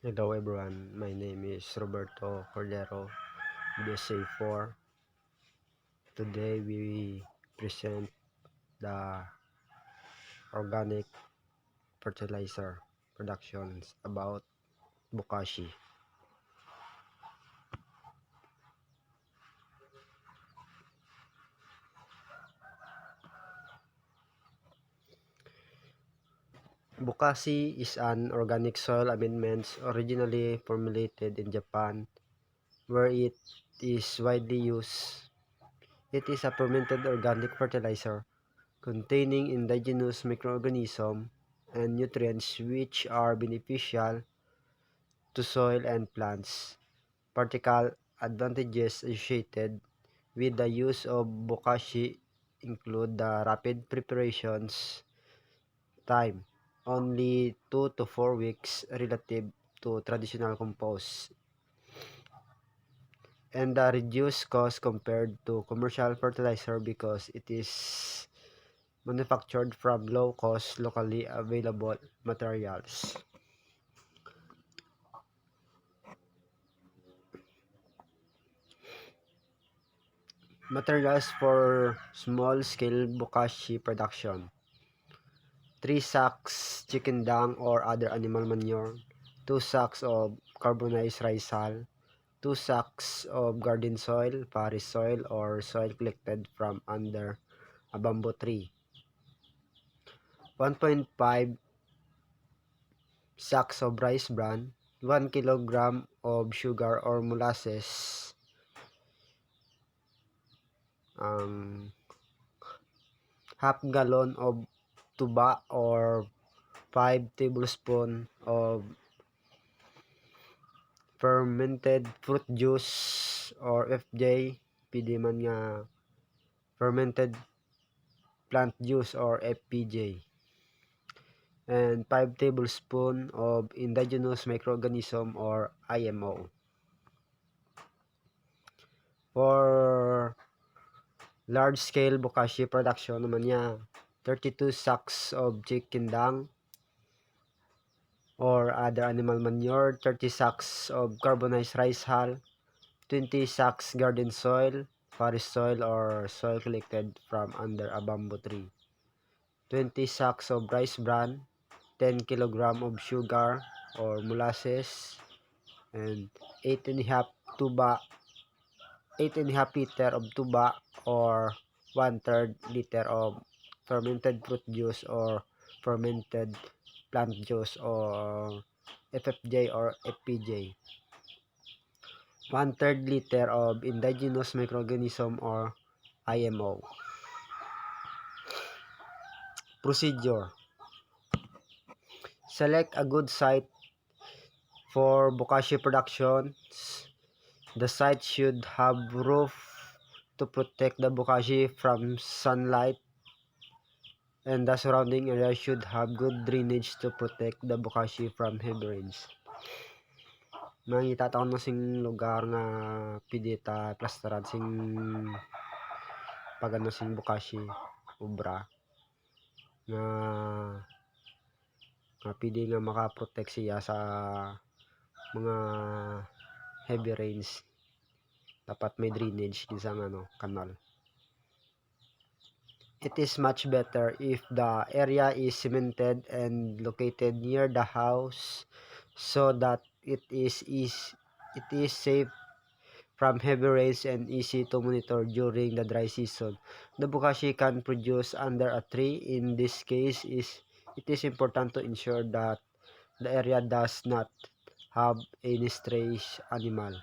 Hello everyone, my name is Roberto Cordero, BSA4. Today we present the organic fertilizer productions about Bokashi. Bokashi is an organic soil amendment originally formulated in Japan, where it is widely used. It is a fermented organic fertilizer containing indigenous microorganisms and nutrients which are beneficial to soil and plants. Practical advantages associated with the use of bokashi include the rapid preparations time, only 2 to 4 weeks relative to traditional compost, and the reduced cost compared to commercial fertilizer because it is manufactured from low-cost, locally available materials. Materials for small-scale bokashi production: 3 sacks chicken dung or other animal manure, 2 sacks of carbonized rice hull, 2 sacks of garden soil, forest soil, or soil collected from under a bamboo tree, 1.5 sacks of rice bran, 1 kilogram of sugar or molasses, half gallon of tuba or 5 tablespoons of fermented fruit juice or FJ, pwede man nga fermented plant juice or FPJ, and 5 tablespoons of indigenous microorganism or IMO. For large-scale bokashi production naman niya, 32 sacks of chicken dung or other animal manure, 30 sacks of carbonized rice hull, 20 sacks garden soil, forest soil or soil collected from under a bamboo tree, 20 sacks of rice bran, 10 kilogram of sugar or molasses, and 8.5 tuba 8.5 liter of tuba or 1/3 liter of fermented fruit juice or fermented plant juice or FFJ or FPJ, 1/3 liter of indigenous microorganism or IMO. Procedure: select a good site for bokashi production. The site should have roof to protect the bokashi from sunlight, and the surrounding area should have good drainage to protect the bokashi from heavy rains. Mangita taon na sing lugar nga pidita plasteran sing pagano sing bokashi obra nga pwede nga makaprotect siya sa mga heavy rains. Dapat may drainage din sa kanal. It is much better if the area is cemented and located near the house so that it is safe from heavy rains and easy to monitor during the dry season. The bokashi can produce under a tree. In this case, it is important to ensure that the area does not have any stray animal.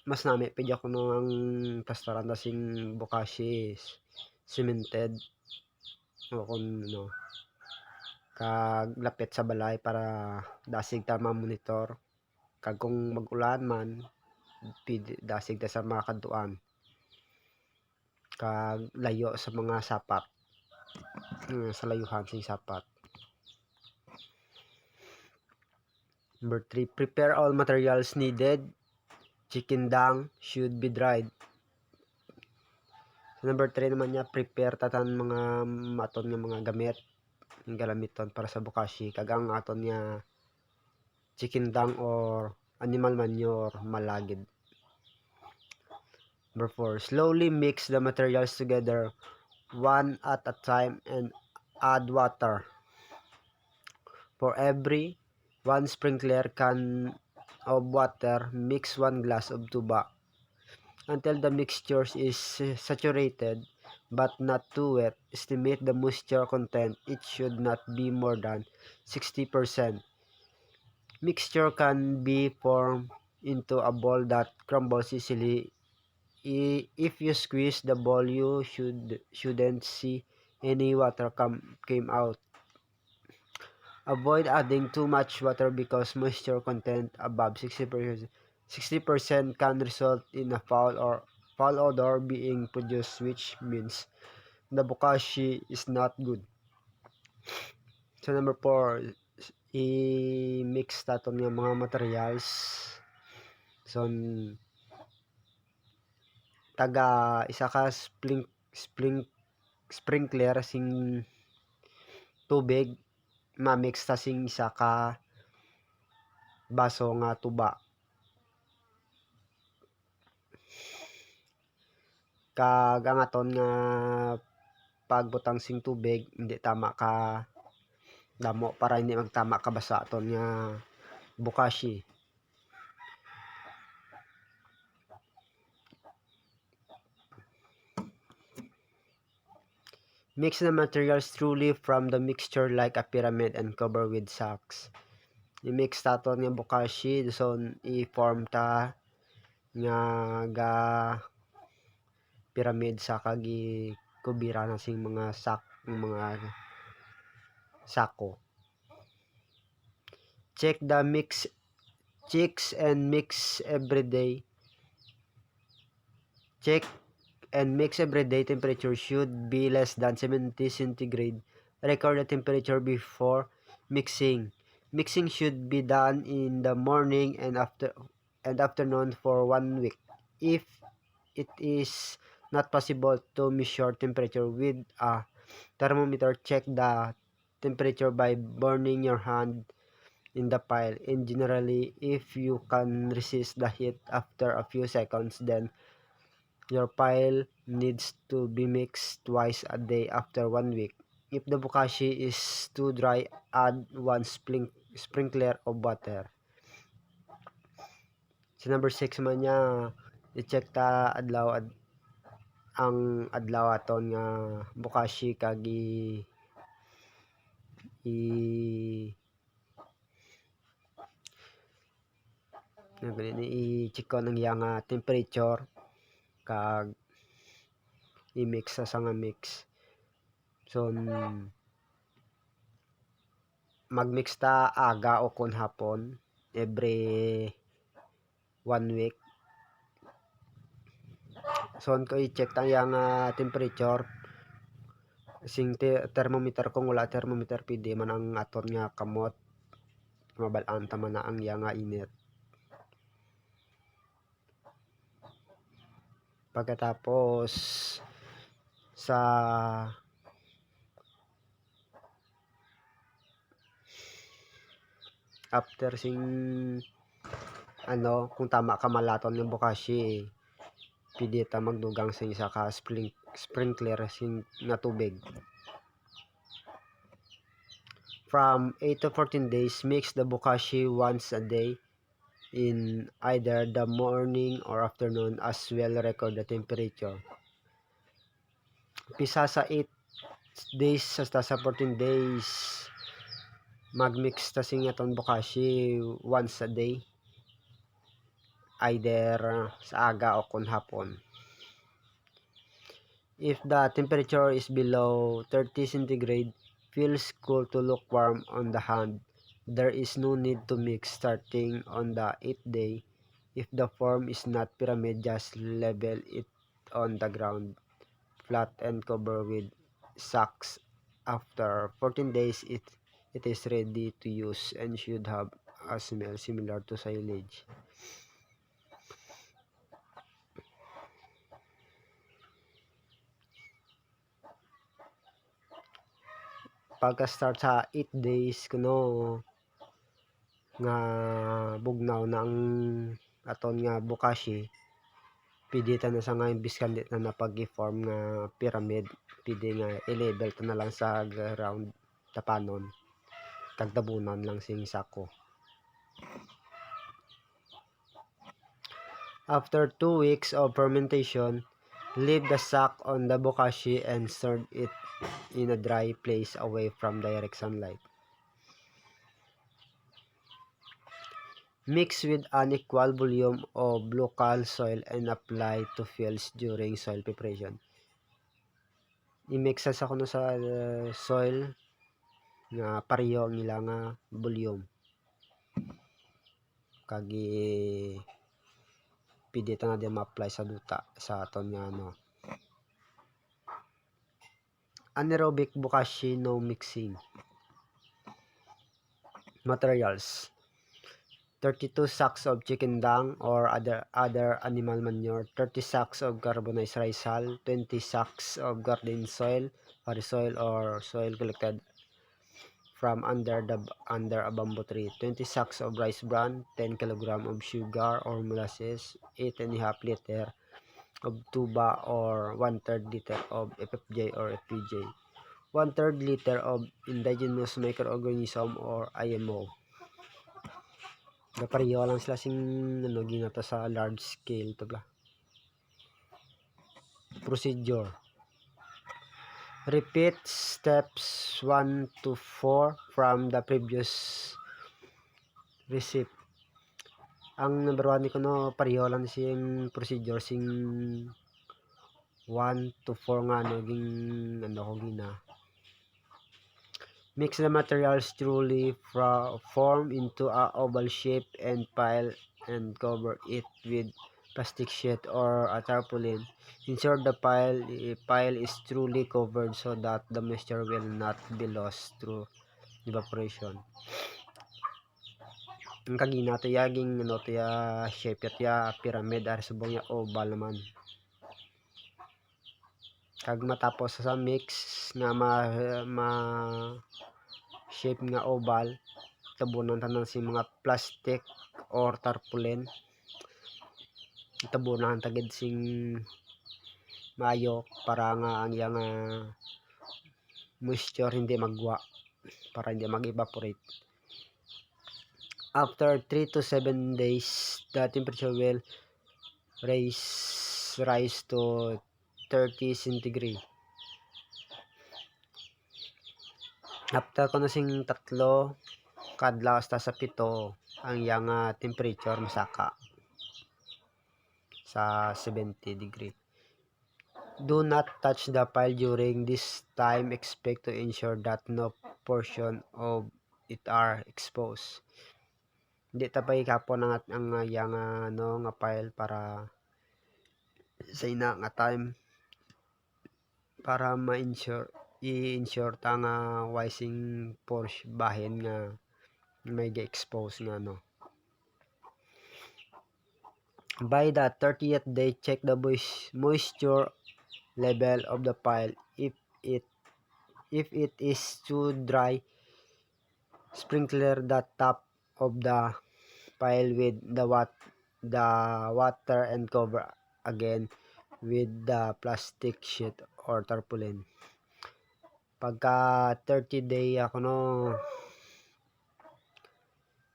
Mas nami pidya ko ang plastaran sing bokashi cemented o kung kag lapit sa balay para dasig ta ma-monitor kag kung mag-ulan man dasig ta sa mga kantuan kag layo sa mga sapat, sa layuhan sing sapat. Number 3, prepare all materials needed. Chicken dung should be dried. So, number 3 naman niya, prepare tatan mga aton nga mga gamit, yung galamiton para sa bokashi kag ang aton nga chicken dung or animal manure malagid. Number 4, slowly mix the materials together one at a time and add water. For every 1 sprinkler can of water, mix 1 glass of tuba until the mixture is saturated but not too wet. Estimate the moisture content. It should not be more than 60%. Mixture can be formed into a ball that crumbles easily. If you squeeze the ball, you shouldn't see any water came out. Avoid adding too much water because moisture content above 60% can result in a foul odor being produced, which means the bokashi is not good. So number 4, i-mix natin yung mga materials. So taga isa ka sprinkler sing tubig ma-mix ta sing isa ka baso nga tuba. Kag ang aton nga pagbutang sing tubig hindi tama ka damo para hindi magtama ka basa aton nga bokashi. Mix the materials truly from the mixture like a pyramid and cover with sacks. I-mix taton nga bokashi so i-form ta nga ga pyramid sa kagi kubira na sing mga mga sako. Check the checks and mix every day. Check and mix every day. Temperature should be less than 70 centigrade. Record the temperature before mixing. Mixing should be done in the morning and afternoon for 1 week. If it is not possible to measure temperature with a thermometer, check the temperature by burning your hand in the pile. And generally, if you can resist the heat after a few seconds, then your pile needs to be mixed twice a day after 1 week. If the bokashi is too dry, add 1 sprinkler of water. So number 6 man niya, i-check ta ang adlaw aton nga bokashi kag i-check ko ng yang temperature kag i-mix sa nga mix. So mag-mix ta aga o kon hapon every 1 week. So ko i-check ta yang temperature sing thermometer kung wala thermometer pwede man ang aton nga kamot mabalaan ta man na ang yang init. Pagkatapos sa after sing kung tama ka malaton ng bokashi pwede ta magdugang sing isa ka sprinkler sing na tubig. From 8 to 14 days, mix the bokashi once a day in either the morning or afternoon, as well record the temperature. Pisa sa 8 days hasta sa 14 days magmix ta sing aton bokashi once a day either sa aga o kon hapon. If the temperature is below 30 centigrade, feels cool to look warm on the hand, there is no need to mix starting on the 8th day. If the form is not pyramid, just level it on the ground flat and cover with sacks. After 14 days, it is ready to use and should have a smell similar to silage. Pagka start sa 8 days kuno nga bugnaw na ang aton nga Bokashi, pwede ta na sa nga imbis kandi na napag-form nga pyramid, pwede nga i-level ta na lang sa ground tapanon, tagtabunan lang sing sako. After 2 weeks of fermentation, leave the sack on the bokashi and store it in a dry place away from direct sunlight. Mix with an equal volume of local soil and apply to fields during soil preparation. I-mix sa kuno sa soil nga pareho ang ila nga volume. Kagi pwede ta nga di ma-apply sa duta sa aton nga ano. Anaerobic bokashi no mixing. Materials: 32 sacks of chicken dung or other animal manure, 30 sacks of carbonized rice hull, 20 sacks of garden soil, soil or soil collected from under a bamboo tree, 20 sacks of rice bran, 10 kg of sugar or molasses, 8.5 liter of tuba or 1/3 liter of FFJ or FPJ, 1/3 liter of indigenous microorganism or IMO. Pareho lang sila sing ano ginato sa large scale to bla. Procedure: repeat steps 1 to 4 from the previous recipe. Ang number 1 ni kuno pareho lang sing procedure sing 1 to 4 nga ano ging ano ko gina. Mix the materials thoroughly, form into a oval shape and pile and cover it with plastic sheet or a tarpaulin. Ensure the pile is truly covered so that the moisture will not be lost through evaporation. Ang kagina to yaging ano to ya shape ya pyramid ar subong ya oval naman. Kag matapos sa mix nga ma shape nga oval, tabunan tanan si mga plastic or tarpaulin. Tabunan tagid sing mayo para nga ang yang moisture hindi magwa, para hindi mag-evaporate. After 3 to 7 days, the temperature will rise to 30 centigrade. After ko na sing tatlo kadlaw hasta sa 7 ang yang temperature masaka sa 70 degree. Do not touch the pile during this time. Expect to ensure that no portion of it are exposed. Hindi tapay kapon ang yang no nga pile para sa ina nga time para i-ensure ta nga wising portion bahin nga may ga-expose nga no. By the 30th day, check the moisture level of the pile. If it is too dry, sprinkle the top of the pile with the water and cover again with the plastic sheet or tarpaulin. Pagka 30 day ako no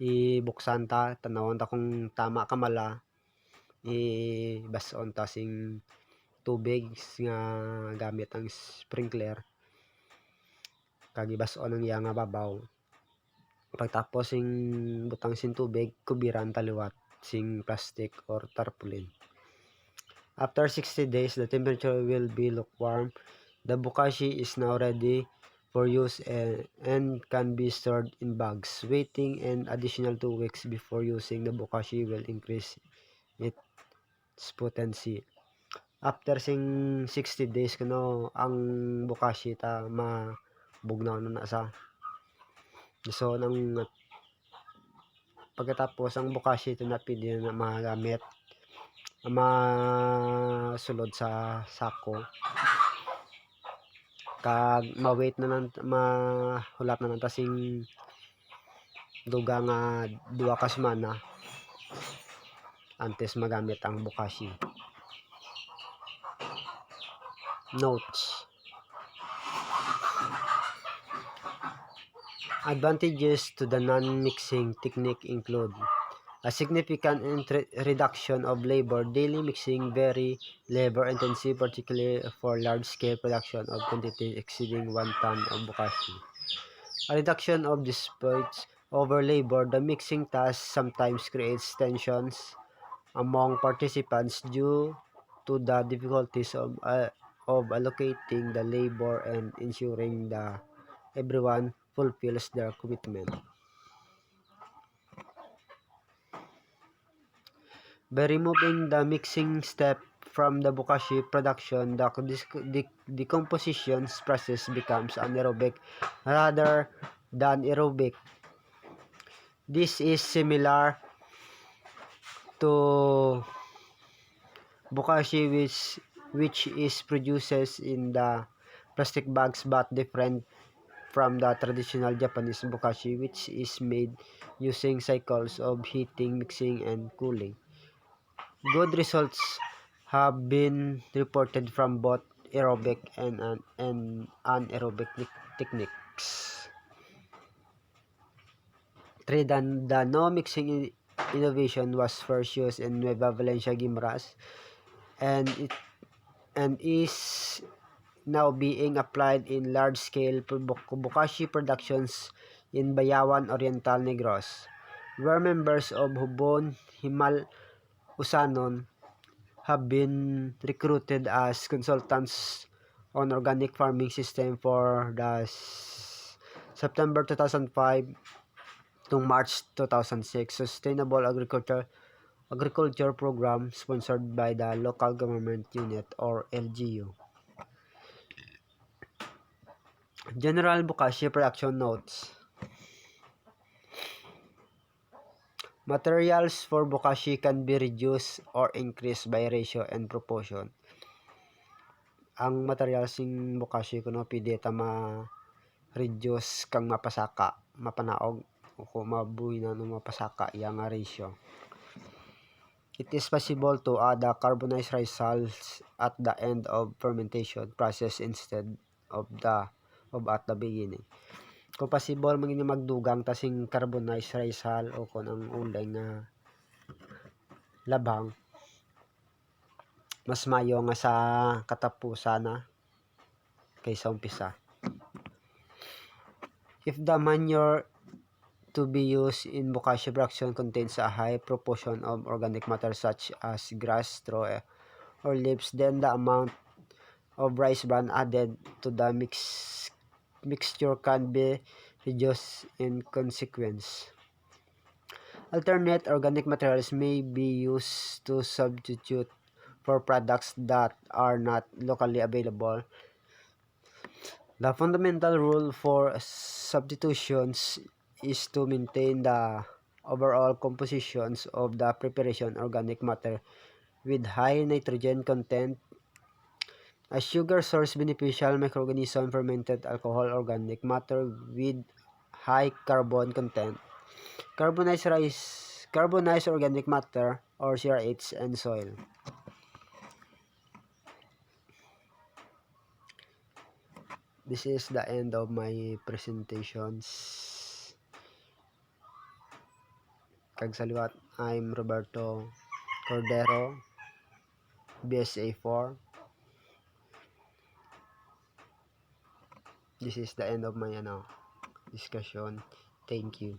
ibuksan ta, tanawon ta kung tama ka mala, ibason ta sing tubig nga gamit ang sprinkler, kag ibason ang iya nga babaw. Pagtapos sing butang sing tubig, kubiran taliwat sing plastic or tarpaulin. After 60 days, the temperature will be lukewarm. The bokashi is now ready for use and can be stored in bags. Waiting an additional 2 weeks before using the bokashi will increase its potency. After sing 60 days kuno ang bokashi ta mabugnaw na sa. So nang pagkatapos ang bokashi ito na pwede na magamit, masulod sa sako, kag ma-weight na lang, mahulat na lang ta sing duga nga duwa ka semana antes magamit ang Bokashi. Notes: advantages to the non-mixing technique include a significant reduction of labor. Daily mixing very labor intensive, particularly for large-scale production of quantities exceeding 1 ton of Bokashi. A reduction of disputes over labor. The mixing task sometimes creates tensions among participants due to the difficulties of allocating the labor and ensuring that everyone fulfills their commitment. By removing the mixing step from the Bokashi production, the decomposition process becomes anaerobic rather than aerobic. This is similar to Bokashi, which is produced in the plastic bags but different from the traditional Japanese Bokashi, which is made using cycles of heating, mixing, and cooling. Good results have been reported from both aerobic and anaerobic techniques. 3. The no mixing innovation was first used in Nueva Valencia, Guimaras, and is now being applied in large-scale Bokashi productions in Bayawan, Oriental Negros, where members of Hubon Himal Usanon have been recruited as consultants on organic farming system for the September 2005 to March 2006 Sustainable Agriculture Program sponsored by the Local Government Unit or LGU. General Bokashi Production Notes: materials for Bokashi can be reduced or increased by ratio and proportion. Ang materials ng Bokashi kuno pwede ta ma-reduce kang mapasaka, mapanaog o kung mabuhi na no mapasaka yang ratio. It is possible to add the carbonized rice salts at the end of fermentation process instead of at the beginning. Kung possible maging magdugang tasing carbonized rice sal o kung ang ulay nga labang, mas mayo nga sa katapusan na kaysa umpisa. If the manure to be used in Bokashi production contains a high proportion of organic matter such as grass, straw, or leaves, then the amount of rice bran added to the mixture can be reduced in consequence. Alternate organic materials may be used to substitute for products that are not locally available. The fundamental rule for substitutions is to maintain the overall compositions of the preparation organic matter with high nitrogen content, a sugar source, beneficial microorganism, fermented alcohol, organic matter with high carbon content, carbonized organic matter or CRH, and soil. This is the end of my presentations. Kag saliwat, I'm Roberto Cordero, BSA 4. This is the end of my discussion. Thank you.